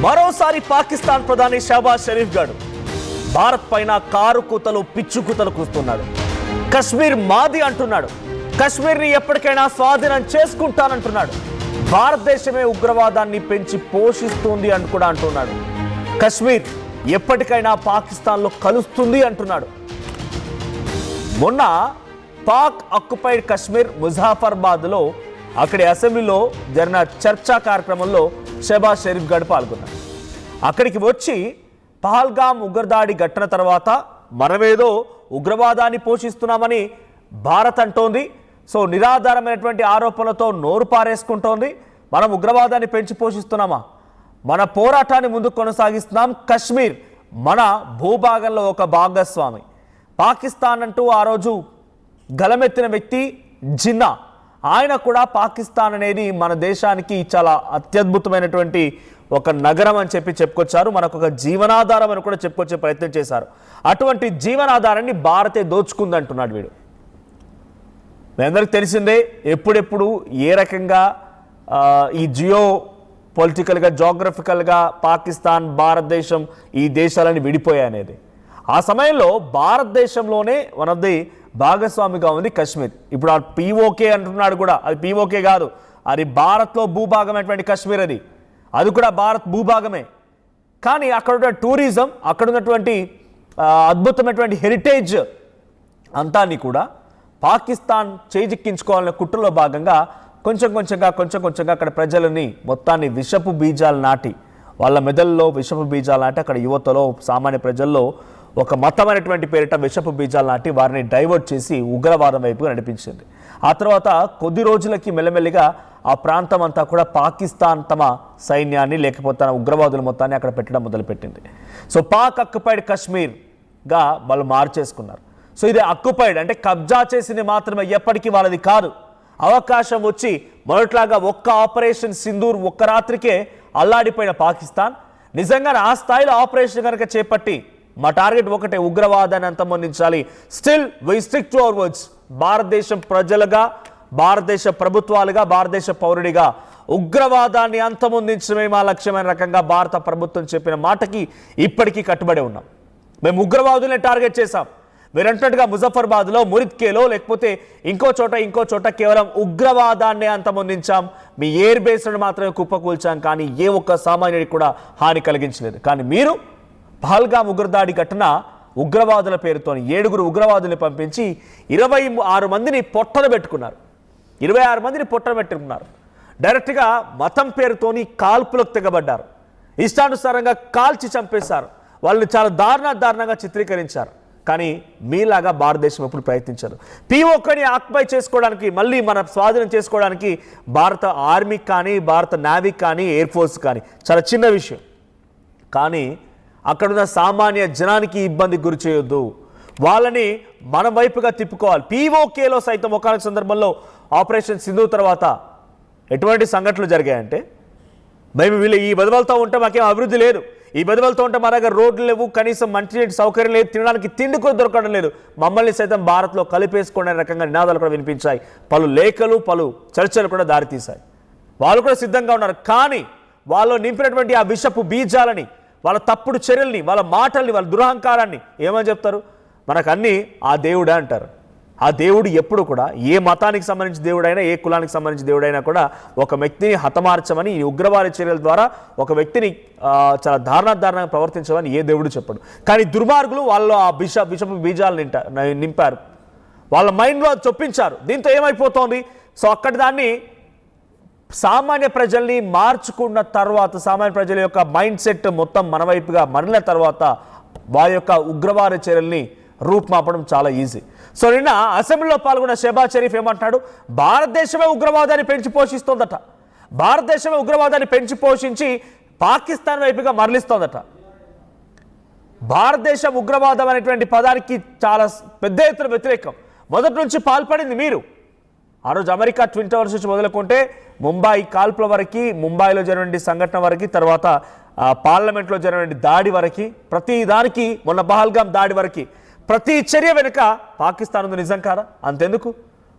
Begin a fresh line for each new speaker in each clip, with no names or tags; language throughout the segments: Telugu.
మరోసారి పాకిస్తాన్ ప్రధాని షహబాజ్ షరీఫ్ గారు భారత్ పైన కారు కూతలు పిచ్చు కూతలు కూస్తున్నాడు. కశ్మీర్ మాది అంటున్నాడు. కశ్మీర్ని ఎప్పటికైనా స్వాధీనం చేసుకుంటానంటున్నాడు. భారతదేశమే ఉగ్రవాదాన్ని పెంచి పోషిస్తుంది అని కూడా అంటున్నాడు. కశ్మీర్ ఎప్పటికైనా పాకిస్తాన్లో కలుస్తుంది అంటున్నాడు. మొన్న పాక్ ఆక్యుపైడ్ కశ్మీర్ ముజాఫర్బాద్లో అక్కడి అసెంబ్లీలో జరిగిన చర్చా కార్యక్రమంలో షహబాజ్ షరీఫ్ గారు పాల్గొన్నారు. అక్కడికి వచ్చి పహల్గామ్ ఉగ్రదాడి ఘటన తర్వాత మనమేదో ఉగ్రవాదాన్ని పోషిస్తున్నామని భారత్ అంటోంది. సో నిరాధారమైనటువంటి ఆరోపణలతో నోరు పారేసుకుంటోంది. మనం ఉగ్రవాదాన్ని పెంచి పోషిస్తున్నామా? మన పోరాటాన్ని ముందుకు కొనసాగిస్తున్నాం. కశ్మీర్ మన భూభాగంలో ఒక భాగస్వామి. పాకిస్తాన్ అంటూ ఆ రోజు గలమెత్తిన వ్యక్తి జిన్నా. ఆయన కూడా పాకిస్తాన్ అనేది మన దేశానికి చాలా అత్యద్భుతమైనటువంటి ఒక నగరం అని చెప్పుకొచ్చారు. మనకు ఒక జీవనాధారం అని కూడా చెప్పుకొచ్చే ప్రయత్నం చేశారు. అటువంటి జీవనాధారాన్ని భారతే దోచుకుందంటున్నాడు వీడు. మీ అందరికి తెలిసిందే ఎప్పుడెప్పుడు ఏ రకంగా ఈ జియో పొలిటికల్గా జోగ్రఫికల్గా పాకిస్తాన్ భారతదేశం ఈ దేశాలని విడిపోయాయి అనేది. ఆ సమయంలో భారతదేశంలోనే వన్ ఆఫ్ ది భాగస్వామిగా ఉంది కశ్మీర్. ఇప్పుడు ఆ పీఓకే అంటున్నాడు కూడా, అది పీఓకే కాదు, అది భారత్లో భూభాగమైనటువంటి కశ్మీర్. అది కూడా భారత్ భూభాగమే. కానీ అక్కడ ఉన్న టూరిజం, అక్కడ ఉన్నటువంటి అద్భుతమైనటువంటి హెరిటేజ్ అంతాన్ని కూడా పాకిస్తాన్ చేజిక్కించుకోవాలనే కుట్రలో భాగంగా కొంచెం కొంచెంగా అక్కడ ప్రజలని మొత్తాన్ని విషపు బీజాలు నాటి, వాళ్ళ మెదల్లో విషపు బీజాలు నాటి, అక్కడ యువతలో సామాన్య ప్రజల్లో ఒక మతమైనటువంటి పేరిట విషపు బీజాలు నాటి వారిని డైవర్ట్ చేసి ఉగ్రవాదం వైపుగా నడిపించింది. ఆ తర్వాత కొద్ది రోజులకి మెల్లమెల్లిగా ఆ ప్రాంతం అంతా కూడా పాకిస్తాన్ తమ సైన్యాన్ని లేకపోతే తన ఉగ్రవాదుల మొత్తాన్ని అక్కడ పెట్టడం మొదలుపెట్టింది. సో పాక్ ఆక్యుపైడ్ కశ్మీర్గా వాళ్ళు మార్చేసుకున్నారు. సో ఇది ఆక్యుపైడ్ అంటే కబ్జా చేసింది మాత్రమే, ఎప్పటికీ వాళ్ళది కాదు. అవకాశం వచ్చి మొదట్లాగా ఒక్క ఆపరేషన్ సింధూర్ ఒక్క రాత్రికే అల్లాడిపోయిన పాకిస్తాన్ నిజంగా ఆ స్థాయిలో ఆపరేషన్ కనుక చేపట్టి మా టార్గెట్ ఒకటే, ఉగ్రవాదాన్ని అంతమొందించాలి. Still we stick to our words. భారతదేశం ప్రజలుగా, భారతదేశ ప్రభుత్వాలుగా, భారతదేశ పౌరుడిగా ఉగ్రవాదాన్ని అంతమొందించడమే మా లక్ష్యమైన రకంగా భారత ప్రభుత్వం చెప్పిన మాటకి ఇప్పటికీ కట్టుబడి ఉన్నాం. మేము ఉగ్రవాదుల్ని టార్గెట్ చేశాం. మీరు అంటున్నట్టుగా ముజఫర్బాద్లో, మురిద్కేలో లేకపోతే ఇంకో చోట కేవలం ఉగ్రవాదాన్ని అంతమొందించాం. మీ ఎయిర్ బేస్లను మాత్రమే కుప్పకూల్చాం, కానీ ఏ ఒక్క సామాన్యుడికి కూడా హాని కలిగించలేదు. కానీ మీరు పహల్గామ్ ఉగ్రదాడి ఘటన ఉగ్రవాదుల పేరుతో 7 ఉగ్రవాదుల్ని పంపించి 26 మందిని పొట్టన పెట్టుకున్నారు. 26 మందిని పొట్టన పెట్టుకున్నారు. డైరెక్ట్గా మతం పేరుతోని కాల్పులకు తెగబడ్డారు. ఇష్టానుసారంగా కాల్చి చంపేశారు. వాళ్ళని చాలా దారుణంగా చిత్రీకరించారు. కానీ మీలాగా భారతదేశం ఎప్పుడు ప్రయత్నించారు. పీఓకేని ఆక్యుపై చేసుకోవడానికి, మళ్ళీ మన స్వాధీనం చేసుకోవడానికి భారత ఆర్మీకి కానీ, భారత నేవీకి కానీ, ఎయిర్ ఫోర్స్ కానీ చాలా చిన్న విషయం. కానీ అక్కడున్న సామాన్య జనానికి ఇబ్బంది గురి చేయొద్దు. వాళ్ళని మన వైపుగా తిప్పుకోవాలి. పీఓకేలో సైతం ఒకనొక సందర్భంలో ఆపరేషన్ సింధు తర్వాత ఎటువంటి సంఘటనలు జరిగాయంటే, మేము వీళ్ళు ఈ బెదవలతో ఉంటే మాకేం అభివృద్ధి లేదు, ఈ బెదవలతో ఉంటే మా దగ్గర రోడ్లు లేవు, కనీసం మంచినీటి సౌకర్యం లేదు, తినడానికి తిండి కూడా దొరకడం లేదు, మమ్మల్ని సైతం భారత్లో కలిపేసుకునే రకంగా నినాదాలు కూడా వినిపించాయి. పలు లేఖలు, పలు చర్చలు కూడా దారితీశాయి. వాళ్ళు కూడా సిద్ధంగా ఉన్నారు. కానీ వాళ్ళు నింపినటువంటి ఆ విషపు బీజాలని, వాళ్ళ తప్పుడు చర్యల్ని, వాళ్ళ మాటల్ని, వాళ్ళ దురహంకారాన్ని ఏమని చెప్తారు? మనకు అన్నీ ఆ దేవుడే అంటారు. ఆ దేవుడు ఎప్పుడు కూడా ఏ మతానికి సంబంధించిన దేవుడైనా, ఏ కులానికి సంబంధించిన దేవుడైనా కూడా ఒక వ్యక్తిని హతమార్చమని, ఈ ఉగ్రవాద చర్యల ద్వారా ఒక వ్యక్తిని చాలా దారుణంగా ప్రవర్తించమని ఏ దేవుడు చెప్పడు. కానీ దుర్మార్గులు వాళ్ళు ఆ విషపు బీజాలు నింపారు, వాళ్ళ మైండ్లో చొప్పించారు. దీంతో ఏమైపోతోంది? సో అక్కడి దాన్ని సామాన్య ప్రజల్ని మార్చుకున్న తర్వాత, సామాన్య ప్రజల యొక్క మైండ్ సెట్ మొత్తం మన వైపుగా మరలిన తర్వాత వారి యొక్క ఉగ్రవాద చర్యల్ని రూపుమాపడం చాలా ఈజీ. సో నిన్న అసెంబ్లీలో పాల్గొన్న షహబాజ్ షరీఫ్ ఏమంటున్నాడు? భారతదేశమే ఉగ్రవాదాన్ని పెంచి పోషిస్తోందట. భారతదేశమే ఉగ్రవాదాన్ని పెంచి పోషించి పాకిస్తాన్ వైపుగా మరలిస్తోందట. భారతదేశం ఉగ్రవాదం అనేటువంటి పదానికి చాలా పెద్ద ఎత్తున వ్యతిరేకం. మొదటి నుంచి పాల్పడింది మీరు. ఆ రోజు అమెరికా ట్విన్ టవర్స్ నుంచి మొదలుకుంటే ముంబై కాల్పుల వరకు, ముంబైలో జరిగిన సంఘటన వరకు, తర్వాత పార్లమెంట్లో జరిగిన దాడి వరకు, ప్రతి దానికి, మొన్న పహల్గామ్ దాడి వరకు ప్రతి చర్య వెనుక పాకిస్తాన్ ఉంది. నిజం కాదా? అంతెందుకు,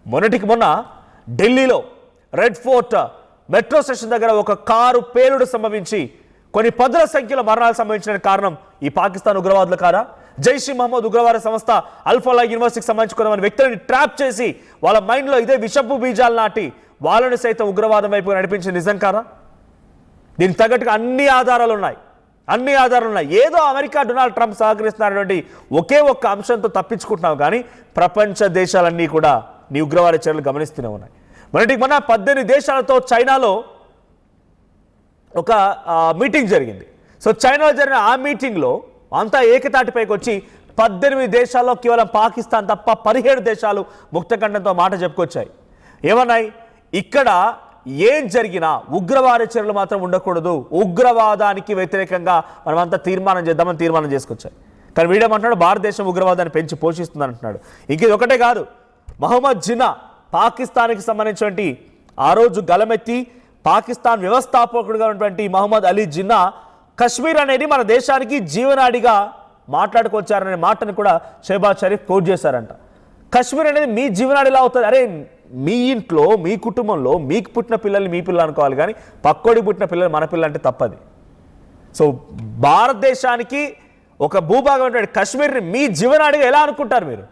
మొన్నటికి మొన్న ఢిల్లీలో రెడ్ ఫోర్ట్ మెట్రో స్టేషన్ దగ్గర ఒక కారు పేలుడు సంభవించి కొన్ని పదుల సంఖ్యలో మరణాలు సంభవించిన కారణం ఈ పాకిస్తాన్ ఉగ్రవాదులు కారా? జైష్ ఈ మహమ్మద్ ఉగ్రవాద సంస్థ అల్ఫాలా యూనివర్సిటీకి సంబంధించిన కొంతమంది వ్యక్తులని ట్రాప్ చేసి వాళ్ళ మైండ్లో ఇదే విషపు బీజాలు నాటి వాళ్ళని సైతం ఉగ్రవాదం వైపు నడిపించిన నిజం కాదా? దీనికి తగ్గట్టుగా అన్ని ఆధారాలు ఉన్నాయి. ఏదో అమెరికా డొనాల్డ్ ట్రంప్ సహకరిస్తున్నటువంటి ఒకే ఒక్క అంశంతో తప్పించుకుంటున్నావు, కానీ ప్రపంచ దేశాలన్నీ కూడా నీ ఉగ్రవాద చర్యలు గమనిస్తూనే ఉన్నాయి. మొన్నటికి మన 18 దేశాలతో చైనాలో ఒక మీటింగ్ జరిగింది. సో చైనాలో జరిగిన ఆ మీటింగ్లో అంతా ఏకతాటిపైకి వచ్చి 18 దేశాల్లో కేవలం పాకిస్తాన్ తప్ప 17 దేశాలు ముక్తకంఠంతో మాట చెప్పుకొచ్చాయి. ఏమన్నాయి? ఇక్కడ ఏం జరిగినా ఉగ్రవాద చర్యలు మాత్రం ఉండకూడదు, ఉగ్రవాదానికి వ్యతిరేకంగా మనమంతా తీర్మానం చేద్దామని తీర్మానం చేసుకొచ్చాయి. కానీ వీడేమంటున్నాడు, భారతదేశం ఉగ్రవాదాన్ని పెంచి పోషిస్తుంది అంటున్నాడు. ఇంక ఇది ఒకటే కాదు, మహమ్మద్ జిన్నా పాకిస్తాన్కి సంబంధించినటువంటి ఆ రోజు గలమెత్తి పాకిస్తాన్ వ్యవస్థాపకుడుగా ఉన్నటువంటి మహమ్మద్ అలీ జిన్నా కశ్మీర్ అనేది మన దేశానికి జీవనాడిగా మాట్లాడుకొచ్చారనే మాటను కూడా షెహబాజ్ షరీఫ్ కోట్ చేశారంట. కశ్మీర్ అనేది మీ జీవనాడిలా అవుతుంది. అరే, మీ ఇంట్లో మీ కుటుంబంలో మీకు పుట్టిన పిల్లల్ని మీ పిల్లలు అనుకోవాలి, కానీ పక్కోడికి పుట్టిన పిల్లలు మన పిల్లలు అంటే తప్పది. సో భారతదేశానికి ఒక భూభాగం కశ్మీర్ని మీ జీవనాడిగా ఎలా అనుకుంటారు మీరు?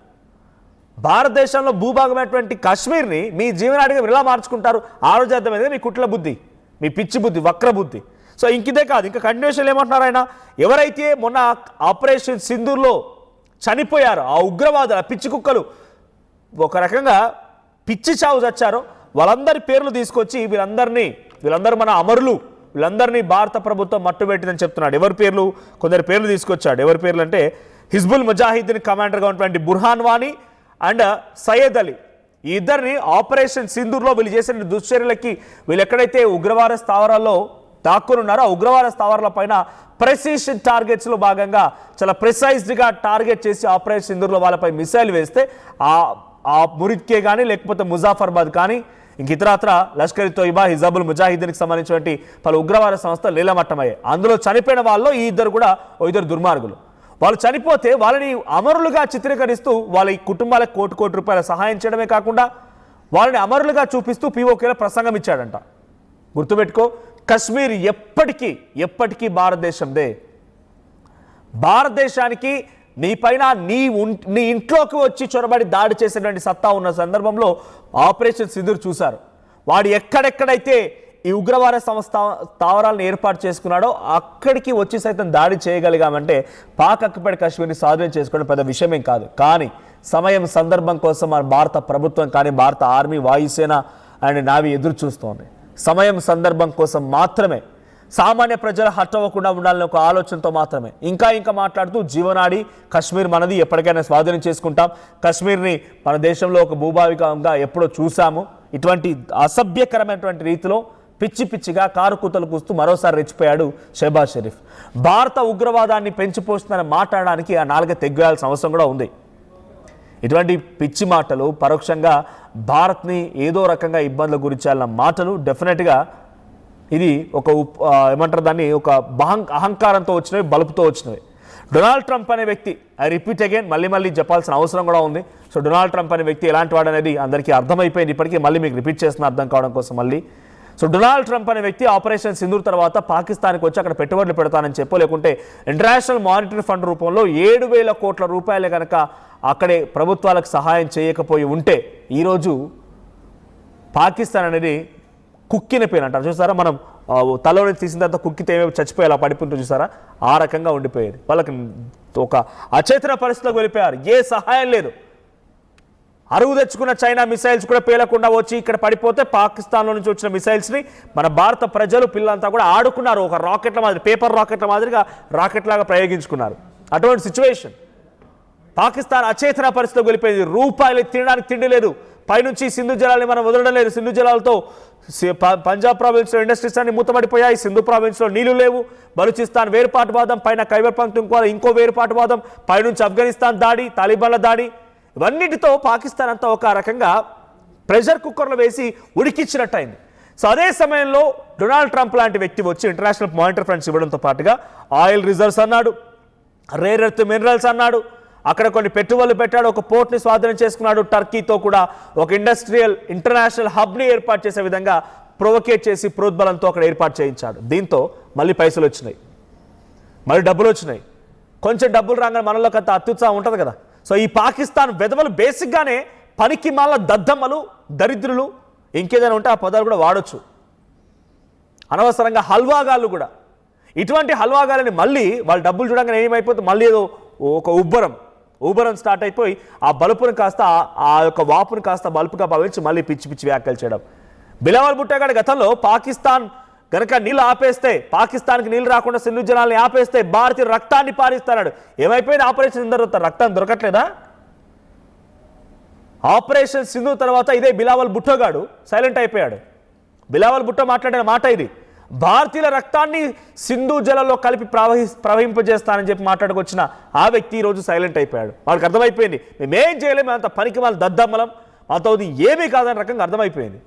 భారతదేశంలో భూభాగమైనటువంటి కశ్మీర్ని మీ జీవనాడిగా మీరు ఎలా మార్చుకుంటారు? ఆలోచిద్దాం, మీ కుట్ల బుద్ధి, మీ పిచ్చి బుద్ధి, వక్ర బుద్ధి. సో ఇంకిదే కాదు, ఇంకా కంటిన్యూషన్ ఏమంటున్నారు ఆయన, ఎవరైతే మొన్న ఆపరేషన్ సింధూర్లో చనిపోయారో ఆ ఉగ్రవాదులు, ఆ పిచ్చి కుక్కలు ఒక రకంగా పిచ్చి చావు చచ్చారో వాళ్ళందరి పేర్లు తీసుకొచ్చి వీళ్ళందరూ మన అమరులు, వీళ్ళందరినీ భారత ప్రభుత్వం మట్టుబెట్టిందని చెప్తున్నాడు. ఎవరి పేర్లు? కొందరు పేర్లు తీసుకొచ్చాడు. ఎవరి పేర్లు అంటే హిజ్బుల్ ముజాహిద్దీన్ కమాండర్గా ఉన్నటువంటి బుర్హాన్ వానీ అండ్ సయ్యద్ అలీ, ఈ ఇద్దరిని ఆపరేషన్ సింధూర్లో వీళ్ళు చేసిన దుశ్చర్యలకి వీళ్ళు ఎక్కడైతే ఉగ్రవాద స్థావరాల్లో దాక్కునున్నారో ఆ ఉగ్రవాద స్థావరాల పైన ప్రెసిషన్ టార్గెట్స్లో భాగంగా చాలా ప్రిసైజ్డ్గా టార్గెట్ చేసి ఆపరేషన్ సింధూర్లో వాళ్ళపై మిసైల్ వేస్తే ఆ మురిద్కే కానీ లేకపోతే ముజాఫర్బాద్ కానీ ఇంక ఇతరత్ర లష్కర్ ఇ తోయిబా, హిజబుల్ ముజాహిద్దీన్కి సంబంధించినటువంటి పలు ఉగ్రవాద సంస్థలు లీలమట్టమయ్యాయి. అందులో చనిపోయిన వాళ్ళు ఈ ఇద్దరు కూడా ఇద్దరు దుర్మార్గులు. వాళ్ళు చనిపోతే వాళ్ళని అమరులుగా చిత్రీకరిస్తూ వాళ్ళ కుటుంబాలకు కోటి రూపాయల సహాయం చేయడమే కాకుండా వాళ్ళని అమరులుగా చూపిస్తూ పీఓకేలో ప్రసంగం ఇచ్చాడంట. గుర్తుపెట్టుకో, కశ్మీర్ ఎప్పటికీ భారతదేశందే. భారతదేశానికి నీ పైన నీ ఇంట్లోకి వచ్చి చొరబడి దాడి చేసేటువంటి సత్తా ఉన్న సందర్భంలో ఆపరేషన్ సింధూర్ చూశారు. వాడు ఎక్కడెక్కడైతే ఈ ఉగ్రవాద స్థావరాలను ఏర్పాటు చేసుకున్నాడో అక్కడికి వచ్చి సైతం దాడి చేయగలిగామంటే పాక్ అక్యుపైడ్ కాశ్మీర్ని స్వాధీనం చేసుకోవడం పెద్ద విషయమేం కాదు. కానీ సమయం సందర్భం కోసం మన భారత ప్రభుత్వం కానీ భారత ఆర్మీ, వాయుసేన అండ్ నావీ ఎదురు చూస్తోంది. సమయం సందర్భం కోసం మాత్రమే, సామాన్య ప్రజలు హర్ట్ అవ్వకుండా ఉండాలని ఒక ఆలోచనతో మాత్రమే ఇంకా మాట్లాడుతూ జీవనాడి కశ్మీర్ మనది, ఎప్పటికైనా స్వాధీనం చేసుకుంటాం, కశ్మీర్ని మన దేశంలో ఒక భూభావికంగా ఎప్పుడో చూసాము, ఇటువంటి అసభ్యకరమైనటువంటి రీతిలో పిచ్చిగా కారు కూతలు కూస్తూ మరోసారి రెచ్చిపోయాడు షెహబాజ్ షరీఫ్. భారత ఉగ్రవాదాన్ని పెంచిపోస్తుందని మాట్లాడడానికి ఆ నాలుగే తెగ్గేయాల్సిన అవసరం కూడా ఉంది. ఇటువంటి పిచ్చి మాటలు పరోక్షంగా భారత్ని ఏదో రకంగా ఇబ్బందులు గురించాలన్న మాటలు డెఫినెట్గా ఇది ఒక ఏమంటారు దాన్ని, ఒక అహంకారంతో వచ్చినవి, బలుపుతో వచ్చినవి. డొనాల్డ్ ట్రంప్ అనే వ్యక్తి, ఐ రిపీట్ అగైన్, మళ్ళీ చెప్పాల్సిన అవసరం కూడా ఉంది. సో డొనాల్డ్ ట్రంప్ అనే వ్యక్తి ఎలాంటి వాడు అనేది అందరికీ అర్థమైపోయింది. ఇప్పటికీ మళ్ళీ మీకు రిపీట్ చేస్తున్న అర్థం కావడం కోసం మళ్ళీ. సో డొనాల్డ్ ట్రంప్ అనే వ్యక్తి ఆపరేషన్ సింధూర్ తర్వాత పాకిస్తాన్కి వచ్చి అక్కడ పెట్టుబడులు పెడతానని చెప్పో, లేకుంటే ఇంటర్నేషనల్ మానిటరీ ఫండ్ రూపంలో 7,000 కోట్ల రూపాయలు కనుక అక్కడే ప్రభుత్వాలకు సహాయం చేయకపోయి ఉంటే ఈరోజు పాకిస్తాన్ అనేది కుక్కిన పేరు అంటారు చూసారా, మనం తలలో తీసిన తర్వాత కుక్కితే ఏమేమి చచ్చిపోయేలా పడిపోతుంటే చూసారా, ఆ రకంగా ఉండిపోయేది. వాళ్ళకి ఒక అచేతన పరిస్థితిలోకి వెళ్ళిపోయారు. ఏ సహాయం లేదు. అరువు తెచ్చుకున్న చైనా మిసైల్స్ కూడా పేలకుండా వచ్చి ఇక్కడ పడిపోతే పాకిస్తాన్లో నుంచి వచ్చిన మిసైల్స్ని మన భారత ప్రజలు పిల్లలంతా కూడా ఆడుకున్నారు. ఒక రాకెట్ల మాదిరి, పేపర్ రాకెట్ల మాదిరిగా రాకెట్ లాగా ప్రయోగించుకున్నారు. అటువంటి సిచ్యువేషన్. పాకిస్తాన్ అచేతన పరిస్థితిలోకి వెళ్ళిపోయింది. రూపాయలు తినడానికి తిండి లేదు. పైనుంచి సింధు జలాల్ని మనం వదలడం లేదు. సింధు జలాలతో పంజాబ్ ప్రావిన్స్లో ఇండస్ట్రీస్ అన్ని మూతపడిపోయాయి. సింధు ప్రావిన్స్లో నీళ్లు లేవు. బలూచిస్తాన్ వేరుపాటువాదం, పైన ఖైబర్ పఖ్తూన్ఖ్వా ఇంకో వేరుపాటువాదం, పైనుంచి ఆఫ్ఘనిస్తాన్ దాడి, తాలిబాన్ల దాడి, ఇవన్నిటితో పాకిస్తాన్ అంతా ఒక రకంగా ప్రెషర్ కుక్కర్లో వేసి ఉడికిచ్చినట్టయింది. సో అదే సమయంలో డొనాల్డ్ ట్రంప్ లాంటి వ్యక్తి వచ్చి ఇంటర్నేషనల్ మానిటరీ ఫండ్స్ ఇవ్వడంతో పాటుగా ఆయిల్ రిజర్వ్స్ అన్నాడు, రేర్ ఎర్త్ మినరల్స్ అన్నాడు, అక్కడ కొన్ని పెట్టుబడులు పెట్టాడు, ఒక పోర్ట్ని స్వాధీనం చేసుకున్నాడు, టర్కీతో కూడా ఒక ఇండస్ట్రియల్ ఇంటర్నేషనల్ హబ్ని ఏర్పాటు చేసే విధంగా ప్రొవోకేట్ చేసి ప్రోద్బలంతో అక్కడ ఏర్పాటు చేయించాడు. దీంతో మళ్ళీ పైసలు వచ్చినాయి, మళ్ళీ డబ్బులు వచ్చినాయి. కొంచెం డబ్బులు రాగానే మనలో కొంత అత్యుత్సాహం ఉంటుంది కదా. సో ఈ పాకిస్తాన్ వెధవలు బేసిక్గానే పనికి మాల దద్దమ్మలు, దరిద్రులు, ఇంకేదైనా ఉంటే ఆ పదాలు కూడా వాడొచ్చు. అనవసరంగా హల్వాగాళ్ళు కూడా, ఇటువంటి హల్వాగాలని మళ్ళీ వాళ్ళు డబ్బులు చూడగానే ఏమైపోతుంది, మళ్ళీ ఏదో ఒక ఉబ్బరం స్టార్ట్ అయిపోయి ఆ బలుపుని కాస్త ఆ యొక్క వాపుని కాస్త బలుపుగా భావించి మళ్ళీ పిచ్చి పిచ్చి వ్యాఖ్యలు చేయడం. బిలావల్ భుట్టో గారి గతంలో పాకిస్తాన్ కనుక నీళ్ళు ఆపేస్తే, పాకిస్తాన్కి నీళ్ళు రాకుండా సింధు జలాల్ని ఆపేస్తే భారతీయ రక్తాన్ని పారిస్తాడు. ఏమైపోయింది ఆపరేషన్ సింధు? రక్తం దొరకట్లేదా? ఆపరేషన్ సింధు తర్వాత ఇదే బిలావల్ భుట్టో గాడు సైలెంట్ అయిపోయాడు. బిలావల్ భుట్టో మాట్లాడిన మాట ఇది, భారతీయుల రక్తాన్ని సింధు జలంలో కలిపి ప్రవహింపజేస్తానని చెప్పి మాట్లాడుకొచ్చిన ఆ వ్యక్తి ఈరోజు సైలెంట్ అయిపోయాడు. వాళ్ళకి అర్థమైపోయింది మేమేం చేయలేము, అంత పనికి వాళ్ళ దద్దమ్మలం, అంత ఏమీ కాదని రకంగా అర్థమైపోయింది.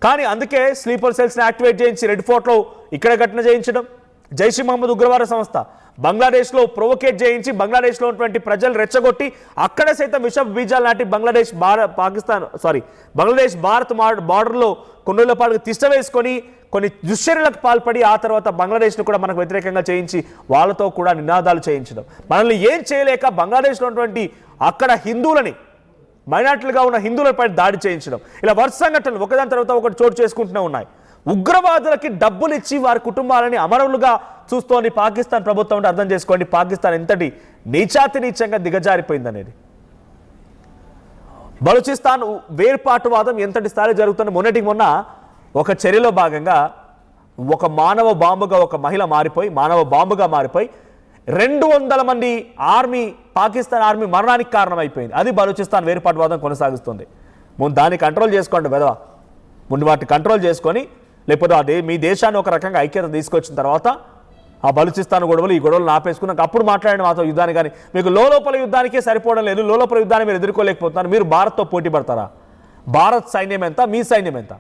కానీ అందుకే స్లీపర్ సెల్స్ని యాక్టివేట్ చేయించి రెడ్ ఫోర్ట్లో ఇక్కడ ఘటన చేయించడం, జైష్ మహమ్మద్ ఉగ్రవాద సంస్థ బంగ్లాదేశ్లో ప్రొవోకేట్ చేయించి బంగ్లాదేశ్లో ఉన్నటువంటి ప్రజలు రెచ్చగొట్టి అక్కడ సైతం విష బీజాలు నాటి బంగ్లాదేశ్ భారత్ బార్డర్లో కొన్ని రోజుల పాటు తిష్ట వేసుకొని కొన్ని దుశ్చర్యలకు పాల్పడి ఆ తర్వాత బంగ్లాదేశ్ను కూడా మనకు వ్యతిరేకంగా చేయించి వాళ్ళతో కూడా నినాదాలు చేయించడం, మనల్ని ఏం చేయలేక బంగ్లాదేశ్లో ఉన్నటువంటి అక్కడ హిందువులని, మైనార్టీలుగా ఉన్న హిందువులపై దాడి చేయించడం, ఇలా వరుస సంఘటనలు ఒకదాని తర్వాత ఒకటి చోటు చేసుకుంటూనే ఉన్నాయి. ఉగ్రవాదులకి డబ్బులు ఇచ్చి వారి కుటుంబాలని అమరులుగా చూస్తోంది పాకిస్తాన్ ప్రభుత్వం అంటే అర్థం చేసుకోండి పాకిస్తాన్ ఎంతటి నీచంగా దిగజారిపోయిందనేది. బలూచిస్తాన్ వేర్పాటువాదం ఎంతటి స్థాయిలో జరుగుతుంది. మొన్నటికి మొన్న ఒక చర్యలో భాగంగా ఒక మానవ బాంబుగా మారిపోయి 200 మంది పాకిస్తాన్ ఆర్మీ మరణానికి కారణమైపోయింది. అది బలూచిస్తాన్ వేర్పాటువాదం కొనసాగిస్తుంది. ముందు దాన్ని కంట్రోల్ చేసుకోండి వెధవ, ముందు వాటిని కంట్రోల్ చేసుకొని, లేకపోతే మీ దేశాన్ని ఒక రకంగా ఐక్యత తీసుకొచ్చిన తర్వాత ఆ బలూచిస్తాన్ గొడవలు ఈ గొడవలు ఆపేసుకున్నాక అప్పుడు మాట్లాడిన మాతో యుద్ధాన్ని. కానీ మీకు లోపల యుద్ధానికే సరిపోవడం లేదు, లోపల యుద్ధాన్ని మీరు ఎదుర్కోలేకపోతున్నారు. మీరు భారత్తో పోటీ పడతారా? భారత్ సైన్యం ఎంత, మీ సైన్యం ఎంత?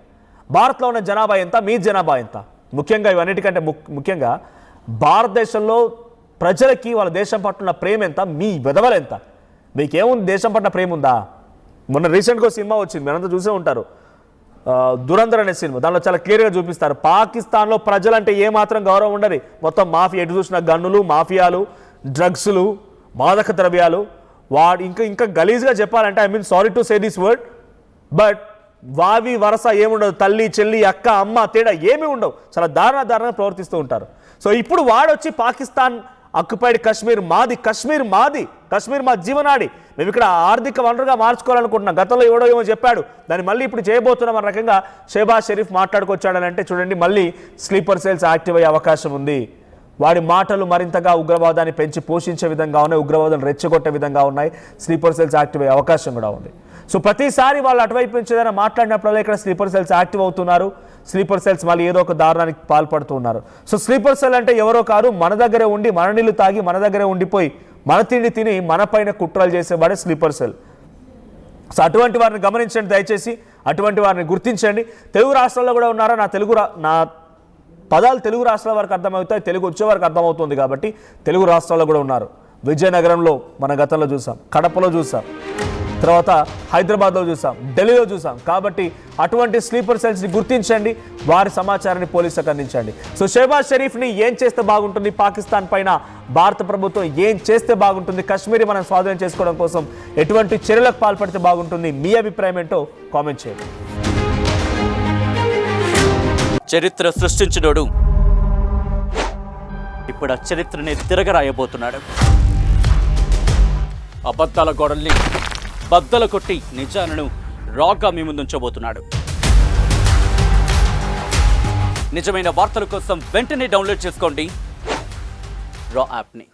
భారత్లో ఉన్న జనాభా ఎంత, మీ జనాభా ఎంత? ముఖ్యంగా ఇవన్నిటికంటే ముఖ్యంగా భారతదేశంలో ప్రజలకి వాళ్ళ దేశం పట్ల ఉన్న ప్రేమ ఎంత, మీ వెధవలు ఎంత? మీకేముంది దేశం పట్ల ప్రేమ ఉందా? మొన్న రీసెంట్గా సినిమా వచ్చింది, మీరంతా చూసే ఉంటారు, దురంధర్ అనే సినిమా. దానిలో చాలా క్లియర్గా చూపిస్తారు పాకిస్తాన్లో ప్రజలంటే ఏమాత్రం గౌరవం ఉండదు. మొత్తం మాఫియా, ఎటు చూసిన గన్నులు, మాఫియాలు, డ్రగ్స్లు, మాదక ద్రవ్యాలు, ఇంకా గలీజ్గా చెప్పాలంటే, I mean sorry to say this word, but వావి వరస ఏముండదు, తల్లి చెల్లి అక్క అమ్మ తేడా ఏమీ ఉండవు, చాలా దారుణంగా ప్రవర్తిస్తూ ఉంటారు. సో ఇప్పుడు వాడొచ్చి పాకిస్తాన్ ఆక్యుపైడ్ కశ్మీర్ మాది, కశ్మీర్ మా జీవనాడి, మేము ఇక్కడ ఆర్థిక వనరుగా మార్చుకోవాలనుకుంటున్నాం, గతంలో ఏమో చెప్పాడు, దాన్ని మళ్ళీ ఇప్పుడు చేయబోతున్నాం అన్న రకంగా షెహబాజ్ షరీఫ్ మాట్లాడుకొచ్చాడని అంటే చూడండి, మళ్ళీ స్లీపర్ సెల్స్ యాక్టివ్ అయ్యే అవకాశం ఉంది. వాడి మాటలు మరింతగా ఉగ్రవాదాన్ని పెంచి పోషించే విధంగా ఉన్నాయి, ఉగ్రవాదాన్ని రెచ్చగొట్టే విధంగా ఉన్నాయి. స్లీపర్ సెల్స్ యాక్టివ్ అయ్యే అవకాశం కూడా ఉంది. సో ప్రతిసారి వాళ్ళు అటువైపు నుంచి ఏదైనా మాట్లాడినప్పుడల్లా ఇక్కడ స్లీపర్ సెల్స్ యాక్టివ్ అవుతున్నారు. స్లీపర్ సెల్స్ మళ్ళీ ఏదో ఒక దారుణానికి పాల్పడుతున్నారు. సో స్లీపర్ సెల్ అంటే ఎవరో కాదు, మన దగ్గరే ఉండి, మన నీళ్లు తాగి, మన దగ్గరే ఉండిపోయి, మన తిండి తిని మన పైన కుట్రలు చేసేవాడే స్లీపర్ సెల్. సో అటువంటి వారిని గమనించండి దయచేసి, అటువంటి వారిని గుర్తించండి. తెలుగు రాష్ట్రాల్లో కూడా ఉన్నారా? నా పదాలు తెలుగు రాష్ట్రాల వరకు అర్థమవుతాయి, తెలుగు వచ్చే వరకు అర్థమవుతుంది కాబట్టి తెలుగు రాష్ట్రాల్లో కూడా ఉన్నారు. విజయనగరంలో మన గతంలో చూసాం, కడపలో చూసాం, తర్వాత హైదరాబాద్లో చూసాం, ఢిల్లీలో చూసాం. కాబట్టి అటువంటి స్లీపర్ సెల్స్ని గుర్తించండి, వారి సమాచారాన్ని పోలీసులకు అందించండి. సో షెహబాజ్ షరీఫ్ని ఏం చేస్తే బాగుంటుంది, పాకిస్తాన్ పైన భారత ప్రభుత్వం ఏం చేస్తే బాగుంటుంది, కశ్మీర్ మనం స్వాధీనం చేసుకోవడం కోసం ఎటువంటి చర్యలకు పాల్పడితే బాగుంటుంది, మీ అభిప్రాయం ఏంటో కామెంట్ చేయండి.
చరిత్ర సృష్టించినోడు ఇప్పుడు ఆ చరిత్రని తిరగరాయబోతున్నాడు. అబద్ధాల గోడల్ని బద్దలు కొట్టి నిజాలను రాగా మీ ముందుంచబోతున్నాడు. నిజమైన వార్తల కోసం వెంటనే డౌన్లోడ్ చేసుకోండి రా యాప్ని.